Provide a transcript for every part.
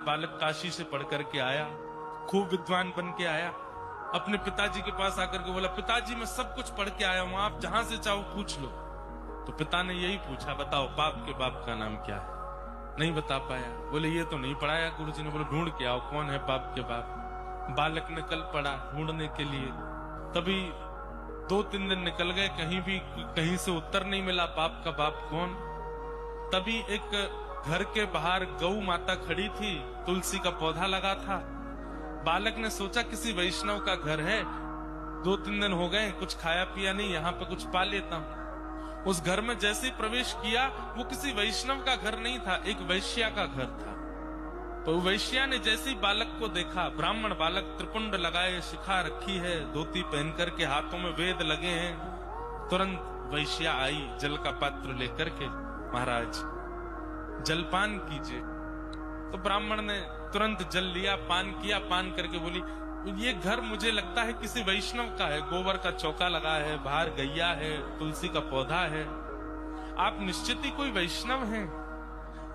बालक काशी से पढ़ करके आया, खूब विद्वान बन के आया, अपने पिताजी के पास आकर के बोला, पिताजी मैं सब कुछ पढ़ के आया हूं, आप जहां से चाहो पूछ लो। तो पिता ने यही पूछा, बताओ बाप के बाप का नाम क्या है? नहीं बता पाया। बोले ये तो नहीं पढ़ाया गुरुजी ने। बोले ढूंढ के आओ कौन है बाप के बाप। बालक ने कल पढ़ा ढूंढने के लिए, तभी 2-3 दिन निकल गए, कहीं से उत्तर नहीं मिला बाप का बाप कौन। तभी एक घर के बाहर गौ माता खड़ी थी, तुलसी का पौधा लगा था। बालक ने सोचा किसी वैष्णव का घर है, 2-3 दिन हो गए कुछ खाया पिया नहीं, यहाँ पे कुछ पा लेता हूँ। उस घर में जैसे ही प्रवेश किया, वो किसी वैष्णव का घर नहीं था, एक वैश्या का घर था। तो वैश्या ने जैसे ही बालक को देखा, ब्राह्मण बालक, त्रिपुंड लगाए, शिखा रखी है, धोती पहन करके, हाथों में वेद लगे हैं, तुरंत वैश्या आई जल का पात्र लेकर के, महाराज जलपान कीजिए। तो ब्राह्मण ने तुरंत जल लिया, पान किया, पान करके बोली, ये घर मुझे लगता है किसी वैष्णव का है, गोबर का चौका लगा है, बाहर गैया है, तुलसी का पौधा है, आप निश्चित ही कोई वैष्णव हैं।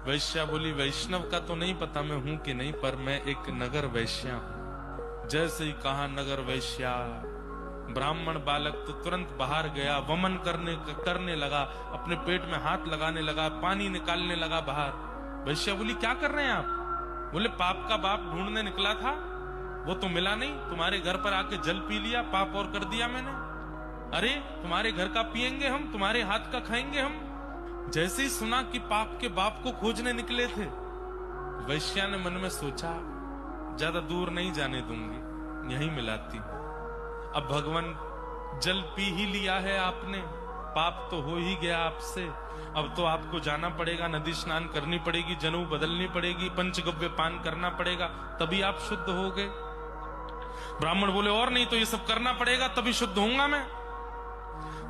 वैश्या बोली, वैष्णव का तो नहीं पता मैं हूं कि नहीं, पर मैं एक नगर वैश्या हूं। जैसे ही कहा नगर वैश्या, ब्राह्मण बालक तो तुरंत बाहर गया, वमन करने लगा, अपने पेट में हाथ लगाने लगा, पानी निकालने लगा बाहर। वैश्या बोली, क्या कर रहे हैं आप? बोले पाप का बाप ढूंढने निकला था, वो तो मिला नहीं, तुम्हारे घर पर आके जल पी लिया, पाप और कर दिया मैंने। अरे तुम्हारे घर का पिएंगे हम, तुम्हारे हाथ का खाएंगे हम। जैसे ही सुना कि पाप के बाप को खोजने निकले थे, वैश्या ने मन में सोचा, ज्यादा दूर नहीं जाने दूंगी, यहीं मिलाती हूं। अब भगवान जल पी ही लिया है आपने, पाप तो हो ही गया आपसे, अब तो आपको जाना पड़ेगा, नदी स्नान करनी पड़ेगी, जनेऊ बदलनी पड़ेगी, पंचगव्य पान करना पड़ेगा, तभी आप शुद्ध हो गए। ब्राह्मण बोले, और नहीं तो ये सब करना पड़ेगा तभी शुद्ध होऊंगा मैं।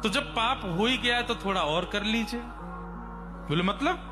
तो जब पाप हो ही गया है तो थोड़ा और कर लीजिए। बोले मतलब?